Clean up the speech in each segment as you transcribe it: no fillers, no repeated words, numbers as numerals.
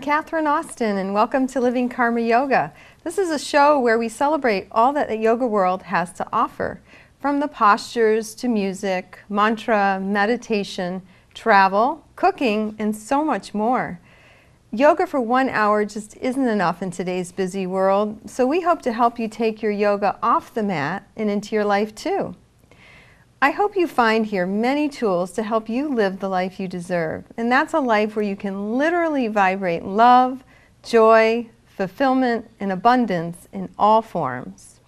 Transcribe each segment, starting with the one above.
Catherine Austin, and welcome to Living Karma Yoga. This is a show where we celebrate all that the yoga world has to offer, from the postures to music, mantra, meditation, travel, cooking, and so much more. Yoga for 1 hour just isn't enough in today's busy world, so we hope to help you take your yoga off the mat and into your life too. I hope you find here many tools to help you live the life you deserve, and that's a life where you can literally vibrate love, joy, fulfillment, and abundance in all forms.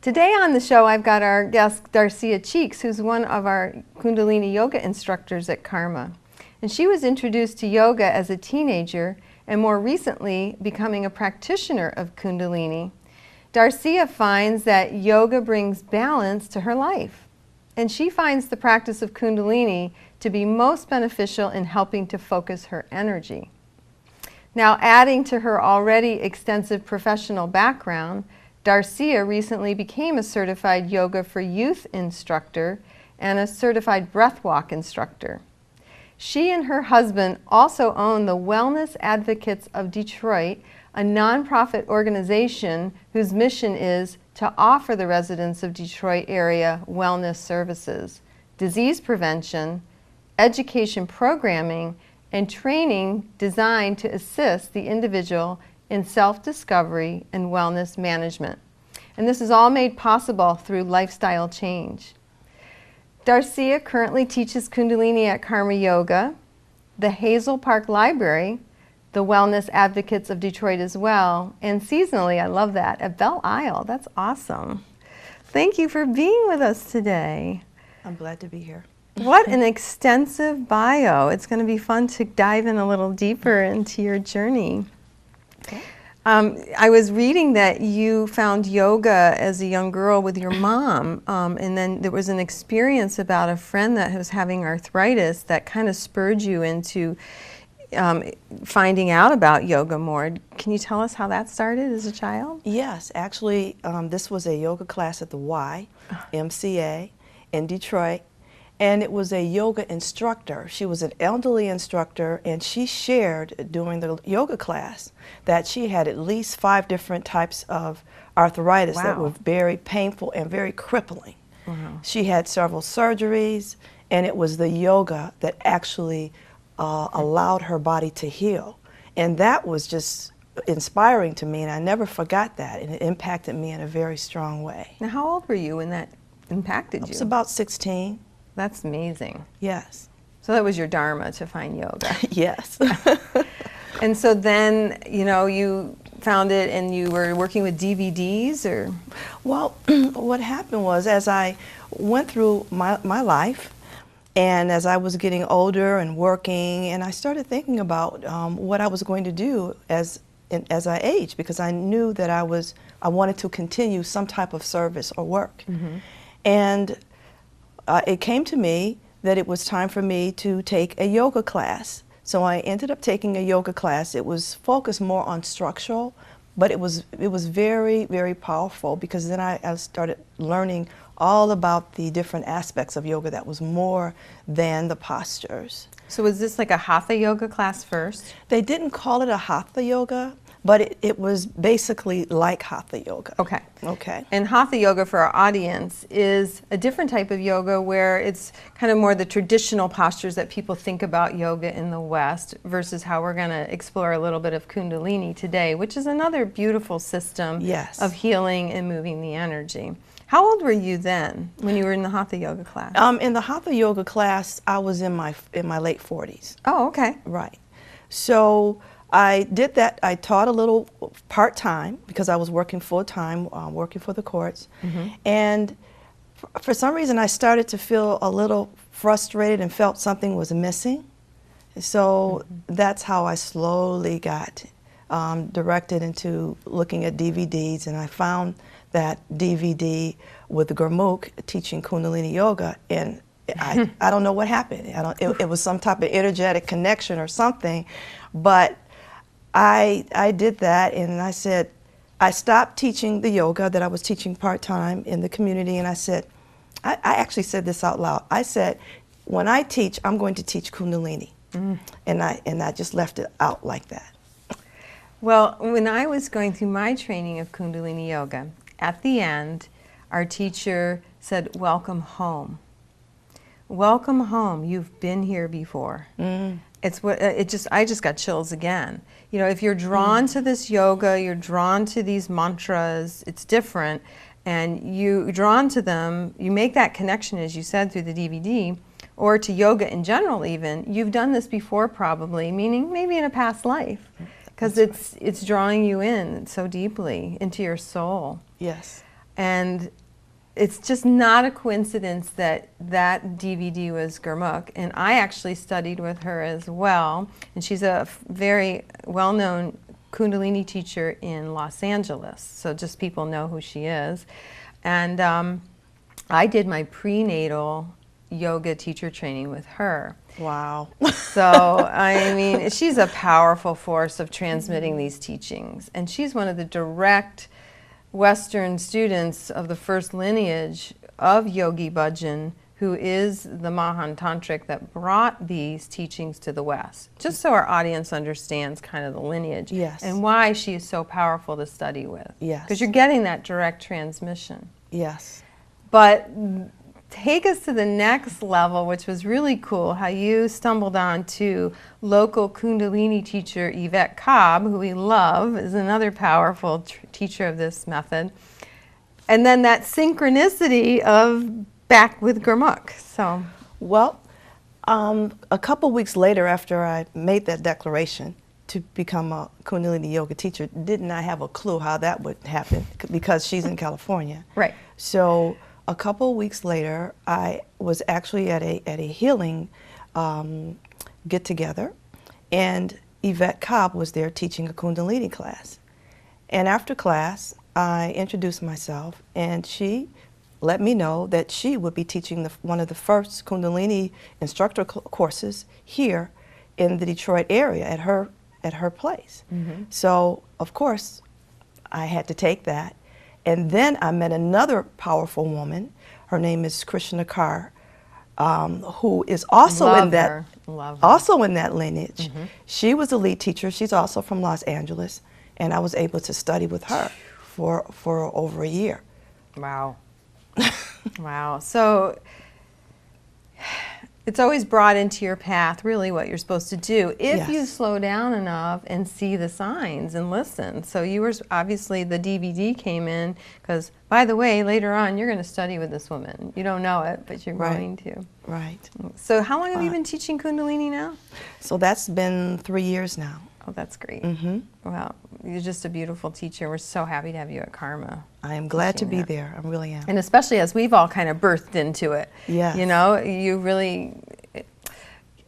Today on the show, I've got our guest Darcia Cheeks, who's one of our Kundalini yoga instructors at Karma. And she was introduced to yoga as a teenager and more recently becoming a practitioner of Kundalini. Darcia finds that yoga brings balance to her life, and she finds the practice of Kundalini to be most beneficial in helping to focus her energy. Now, adding to her already extensive professional background, Darcia recently became a certified yoga for youth instructor and a certified breathwalk instructor. She and her husband also own the Wellness Advocates of Detroit, a nonprofit organization whose mission is to offer the residents of Detroit area wellness services, disease prevention, education programming, and training designed to assist the individual in self-discovery and wellness management. And this is all made possible through lifestyle change. Darcia currently teaches Kundalini at Karma Yoga, the Hazel Park Library, the Wellness Advocates of Detroit as well, and seasonally, I love that, at Belle Isle. That's awesome. Thank you for being with us today. I'm glad to be here. What an extensive bio. It's going to be fun to dive in a little deeper into your journey. Okay. I was reading that you found yoga as a young girl with your mom, and then there was an experience about a friend that was having arthritis that kind of spurred you into finding out about yoga more. Can you tell us how that started as a child? Yes, actually, this was a yoga class at the YMCA in Detroit, and it was a yoga instructor. She was an elderly instructor, and she shared during the yoga class that she had at least 5 different types of arthritis that were very painful and very crippling. She had several surgeries, and it was the yoga that actually allowed her body to heal. And that was just inspiring to me, and I never forgot that, and it impacted me in a very strong way. Now, how old were you when that impacted you? I was about 16. That's amazing. Yes. So that was your dharma to find yoga. Yes. And so then, you know, you found it and you were working with DVDs, or? Well, what happened was, as I went through my life, and as I was getting older and working, and I started thinking about what I was going to do as I aged, because I knew that I wanted to continue some type of service or work. And it came to me that it was time for me to take a yoga class. So I ended up taking a yoga class. It was focused more on structural, but it was very, very powerful, because then I started learning all about the different aspects of yoga that was more than the postures. So was this like a Hatha yoga class first? They didn't call it a Hatha yoga, but it was basically like Hatha yoga. Okay. Okay. And Hatha yoga, for our audience, is a different type of yoga where it's kind of more the traditional postures that people think about yoga in the West, versus how we're going to explore a little bit of Kundalini today, which is another beautiful system of healing and moving the energy. How old were you then when you were in the Hatha yoga class? In the Hatha yoga class, I was in my late 40s. Oh, okay. Right. So I did that. I taught a little part-time because I was working full-time, working for the courts. And for some reason, I started to feel a little frustrated and felt something was missing. So that's how I slowly got directed into looking at DVDs, and I found that DVD with the Gurmukh teaching Kundalini yoga, and I don't know what happened. It was some type of energetic connection or something, but I did that, and I said, I stopped teaching the yoga that I was teaching part-time in the community, and I said, I actually said this out loud. I said, when I teach, I'm going to teach Kundalini. And I just left it out like that. Well, when I was going through my training of Kundalini Yoga, at the end, our teacher said, "Welcome home. Welcome home. You've been here before." It's what I just got chills again. You know, if you're drawn to this yoga, you're drawn to these mantras, it's different, and you're drawn to them, you make that connection, as you said, through the DVD, or to yoga in general even, you've done this before probably, meaning maybe in a past life, because it's drawing you in so deeply into your soul. Yes. And it's just not a coincidence that that DVD was Gurmukh, and I actually studied with her as well, and she's a very well-known Kundalini teacher in Los Angeles, so just people know who she is. And I did my prenatal yoga teacher training with her. Wow. So, I mean, she's a powerful force of transmitting these teachings, and she's one of the direct Western students of the first lineage of Yogi Bhajan, who is the Mahan Tantric that brought these teachings to the West. Just so our audience understands kind of the lineage and why she is so powerful to study with. Yes. Because you're getting that direct transmission. Yes. But take us to the next level, which was really cool, how you stumbled on to local Kundalini teacher Yvette Cobb, who we love, is another powerful teacher of this method. And then that synchronicity of back with Gurmukh. So, well, a couple weeks later after I made that declaration to become a Kundalini yoga teacher, didn't I have a clue how that would happen, because she's in California. Right. So a couple weeks later, I was actually at a healing get-together, and Yvette Cobb was there teaching a Kundalini class. And after class, I introduced myself, and she let me know that she would be teaching one of the first Kundalini instructor courses here in the Detroit area at her place. So, of course, I had to take that. And then I met another powerful woman. Her name is Krishna Kaur, who is also in that lineage. She was a lead teacher. She's also from Los Angeles, and I was able to study with her for over a year. Wow. Wow. So it's always brought into your path really what you're supposed to do if you slow down enough and see the signs and listen. So you were obviously, the DVD came in because, by the way, later on you're going to study with this woman. You don't know it, but you're going to. Right. So how long have you been teaching Kundalini now? So that's been 3 years now. Oh, that's great. Wow, you're just a beautiful teacher. We're so happy to have you at Karma. I am glad to be there. I really am. And especially as we've all kind of birthed into it. Yes. You know, you really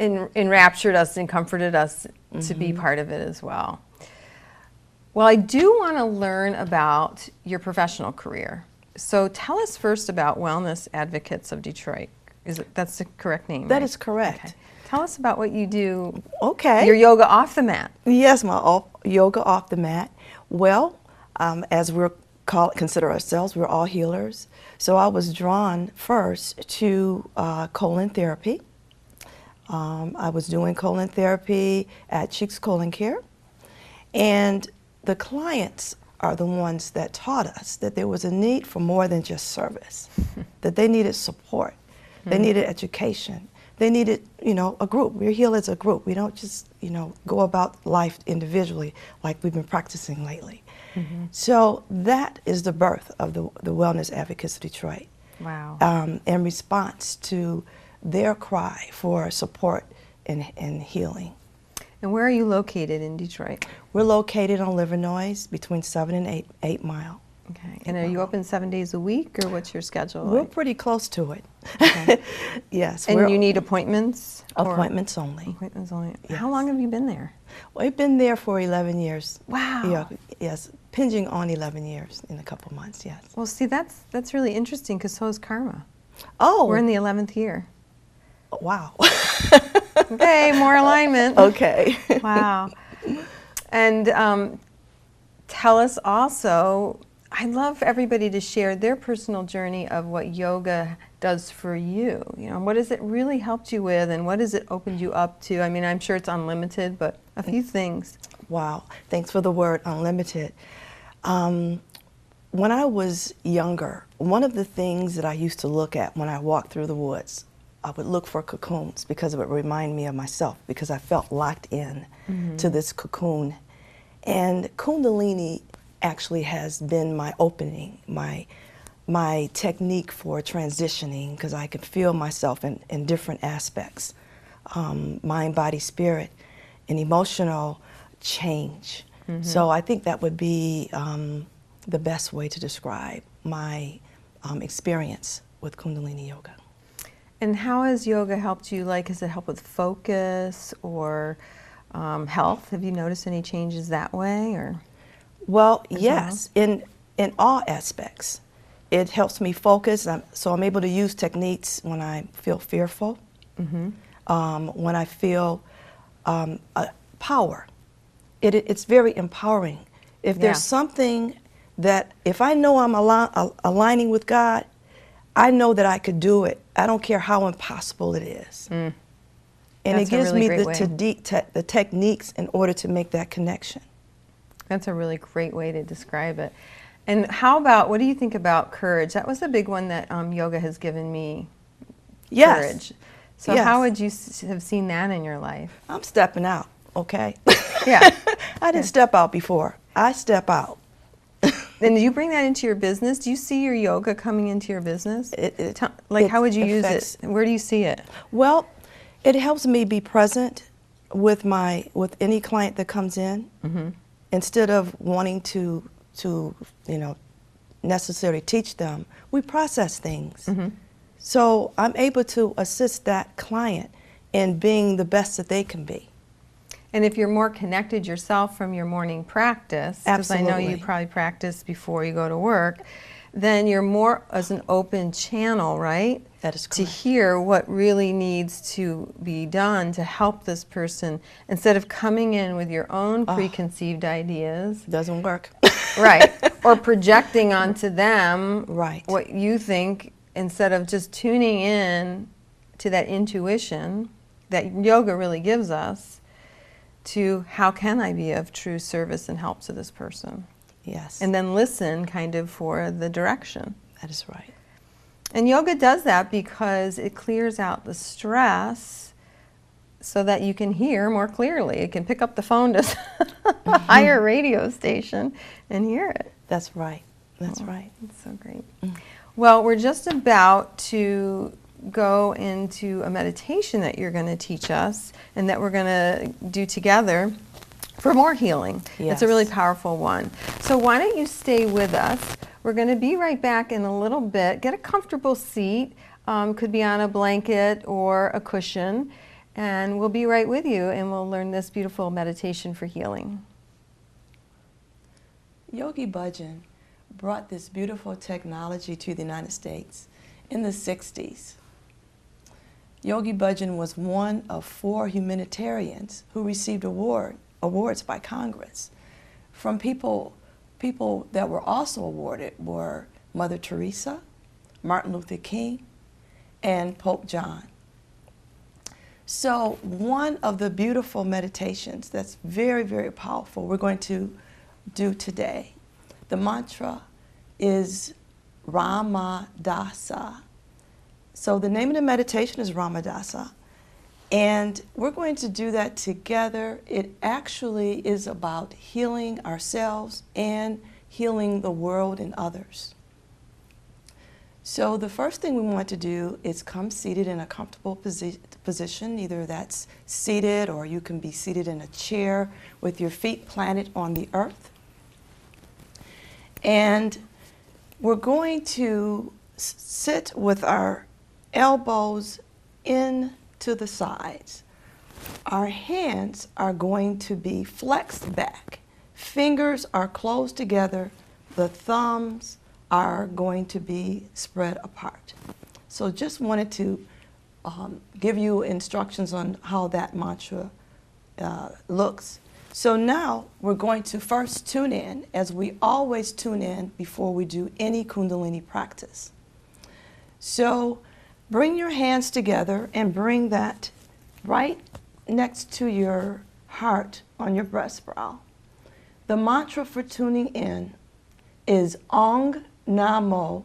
enraptured us and comforted us to be part of it as well. Well, I do want to learn about your professional career. So tell us first about Wellness Advocates of Detroit. That's the correct name? That is correct. Okay. Tell us about what you do. Okay. Your yoga off the mat. Yes, my yoga off the mat. Well, as we're consider ourselves, we're all healers. So I was drawn first to colon therapy. I was doing colon therapy at Cheeks Colon Care, and the clients are the ones that taught us that there was a need for more than just service, that they needed support, they needed education. They needed, you know, a group. We're healed as a group. We don't just, you know, go about life individually like we've been practicing lately. So that is the birth of the Wellness Advocates of Detroit. Wow. In response to their cry for support and healing. And where are you located in Detroit? We're located on Livernois between 7 and 8 Mile. Okay. And are you open 7 days a week, or what's your schedule We're like? pretty close to it. Okay. Yes. And you need appointments? Appointments only. Appointments only. Yes. How long have you been there? Well, I've been there for 11 years. Wow. Yeah, yes, pinging on 11 years in a couple months, yes. Well, see, that's really interesting, because so is Karma. Oh. We're in the 11th year. Wow. Okay, more alignment. Okay. Wow. And tell us also, I'd love for everybody to share their personal journey of what yoga does for you. You know, what has it really helped you with, and what has it opened you up to? I mean, I'm sure it's unlimited, but a few things. Wow, thanks for the word unlimited. When I was younger, one of the things that I used to look at when I walked through the woods, I would look for cocoons because it would remind me of myself, because I felt locked in to this cocoon. And Kundalini actually has been my opening, my technique for transitioning, because I could feel myself in different aspects, mind, body, spirit, and emotional change. So I think that would be the best way to describe my experience with Kundalini Yoga. And how has yoga helped you? Like, has it helped with focus or health? Have you noticed any changes that way, or? Well, yes, in all aspects. It helps me focus, so I'm able to use techniques when I feel fearful, when I feel power. It's very empowering. If there's something that, if I know I'm aligning with God, I know that I could do it. I don't care how impossible it is. And That's it gives really me the techniques in order to make that connection. That's a really great way to describe it. And how about, what do you think about courage? That was a big one that yoga has given me, courage. So how would you have seen that in your life? I'm stepping out, okay? Yeah. I didn't step out before. I step out. And do you bring that into your business? Do you see your yoga coming into your business? How would you use it? Where do you see it? Well, it helps me be present with any client that comes in. Instead of wanting to necessarily teach them, we process things. So I'm able to assist that client in being the best that they can be. And if you're more connected yourself from your morning practice, because I know you probably practice before you go to work, then you're more as an open channel, right? That is correct. To hear what really needs to be done to help this person, instead of coming in with your own preconceived ideas. Doesn't work. Right. Or projecting onto them what you think, instead of just tuning in to that intuition that yoga really gives us, to how can I be of true service and help to this person? Yes. And then listen kind of for the direction. That is right. And yoga does that because it clears out the stress so that you can hear more clearly. It can pick up the phone to a higher radio station and hear it. That's right. That's right. That's so great. Well, we're just about to go into a meditation that you're going to teach us and that we're going to do together for more healing. Yes. It's a really powerful one. So why don't you stay with us? We're going to be right back in a little bit. Get a comfortable seat. Could be on a blanket or a cushion. And we'll be right with you, and we'll learn this beautiful meditation for healing. Yogi Bhajan brought this beautiful technology to the United States in the 60s. Yogi Bhajan was one of 4 humanitarians who received awards by Congress. From people that were also awarded were Mother Teresa, Martin Luther King, and Pope John. So one of the beautiful meditations that's very, very powerful we're going to do today, the mantra is Ramadasa. So the name of the meditation is Ramadasa, and we're going to do that together. It actually is about healing ourselves and healing the world and others. So the first thing we want to do is come seated in a comfortable position. Either that's seated, or you can be seated in a chair with your feet planted on the earth. And we're going to sit with our elbows in to the sides. Our hands are going to be flexed back. Fingers are closed together. The thumbs are going to be spread apart. So just wanted to give you instructions on how that mantra looks. So now we're going to first tune in, as we always tune in before we do any Kundalini practice. So bring your hands together and bring that right next to your heart on your breastbrow. The mantra for tuning in is Ong Namo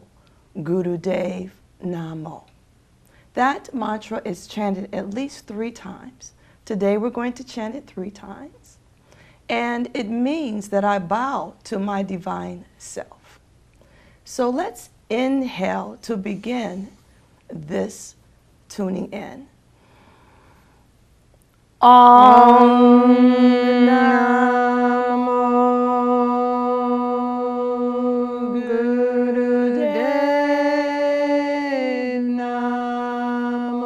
Gurudev Namo. That mantra is chanted at least 3 times. Today we're going to chant it 3 times. And it means that I bow to my divine self. So let's inhale to begin this tuning in. Om Namo Gurudev Namo.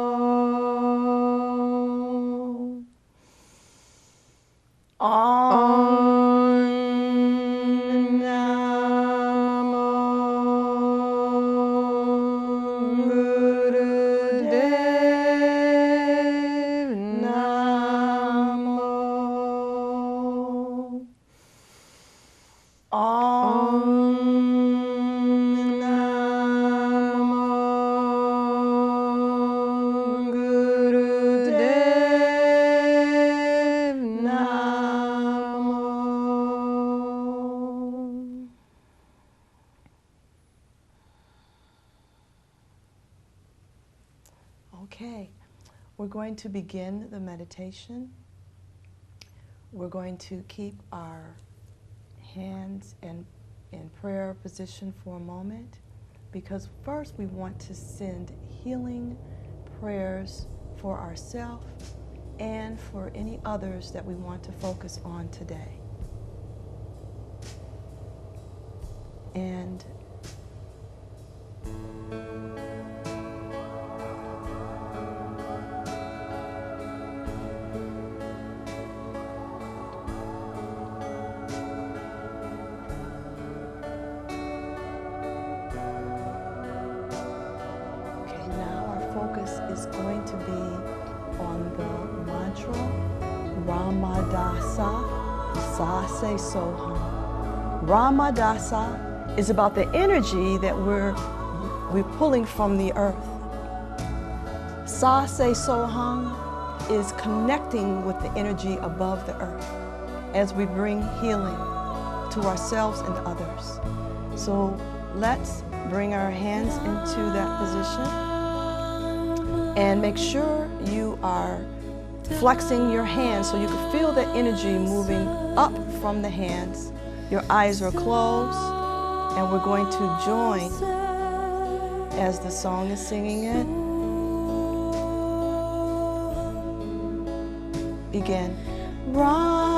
Okay, we're going to begin the meditation. We're going to keep our hands in prayer position for a moment, because first we want to send healing prayers for ourselves and for any others that we want to focus on today. And is going to be on the mantra Ramadasa Sase Soham. Ramadasa is about the energy that we're pulling from the earth. Sase Soham is connecting with the energy above the earth as we bring healing to ourselves and others. So let's bring our hands into that position. And make sure you are flexing your hands so you can feel the energy moving up from the hands. Your eyes are closed, and we're going to join as the song is singing it. Begin. Rama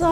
Sa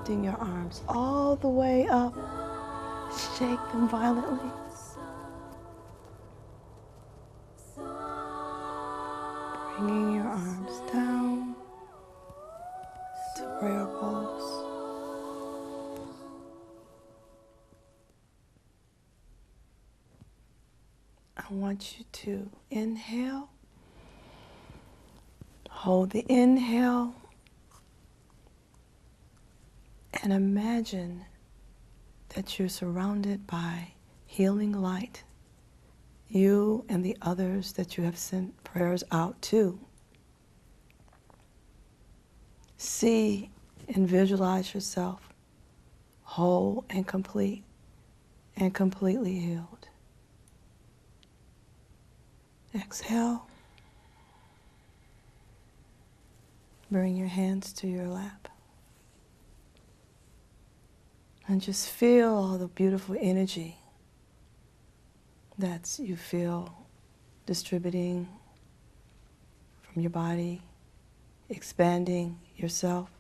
lifting your arms all the way up. Shake them violently. Bringing your arms down to prayer pose. I want you to inhale. Hold the inhale. And imagine that you're surrounded by healing light. You and the others that you have sent prayers out to. See and visualize yourself whole and complete and completely healed. Exhale. Bring your hands to your lap. And just feel all the beautiful energy that you feel distributing from your body, expanding yourself.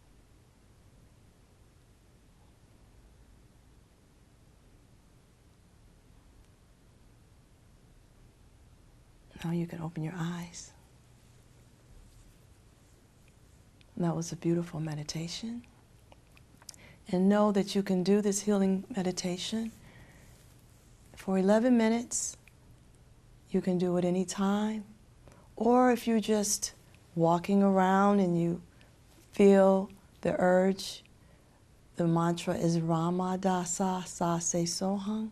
Now you can open your eyes. That was a beautiful meditation. And know that you can do this healing meditation for 11 minutes. You can do it any time. Or if you're just walking around and you feel the urge, the mantra is Rama Dasa Sa Se Sohang.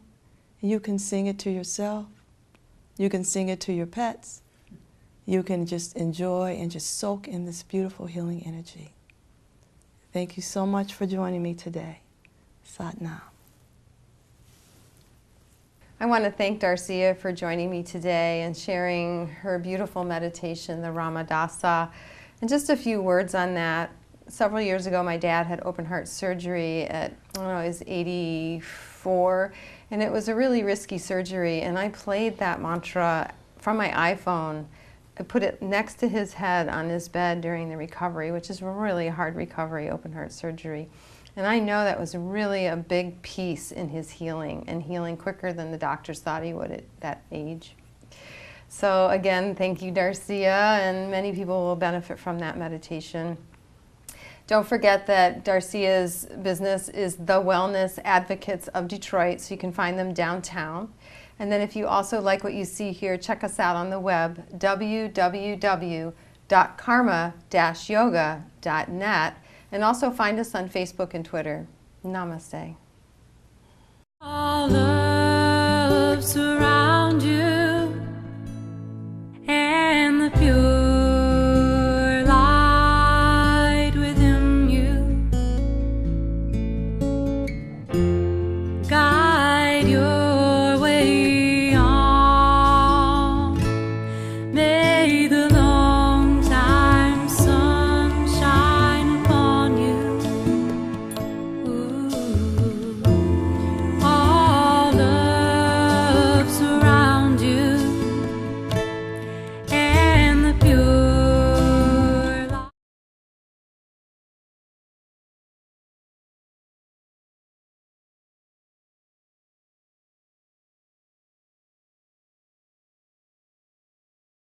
You can sing it to yourself. You can sing it to your pets. You can just enjoy and just soak in this beautiful healing energy. Thank you so much for joining me today. Sat Nam. I want to thank Darcia for joining me today and sharing her beautiful meditation, the Ramadasa. And just a few words on that. Several years ago, my dad had open heart surgery at, I don't know, he was 84, and it was a really risky surgery. And I played that mantra from my iPhone. I put it next to his head on his bed during the recovery, which is really a hard recovery, open heart surgery. And I know that was really a big piece in his healing, and healing quicker than the doctors thought he would at that age. So again, thank you, Darcia, and many people will benefit from that meditation. Don't forget that Darcia's business is The Wellness Advocates of Detroit, so you can find them downtown. And then if you also like what you see here, check us out on the web, www.karma-yoga.net, and also find us on Facebook and Twitter. Namaste.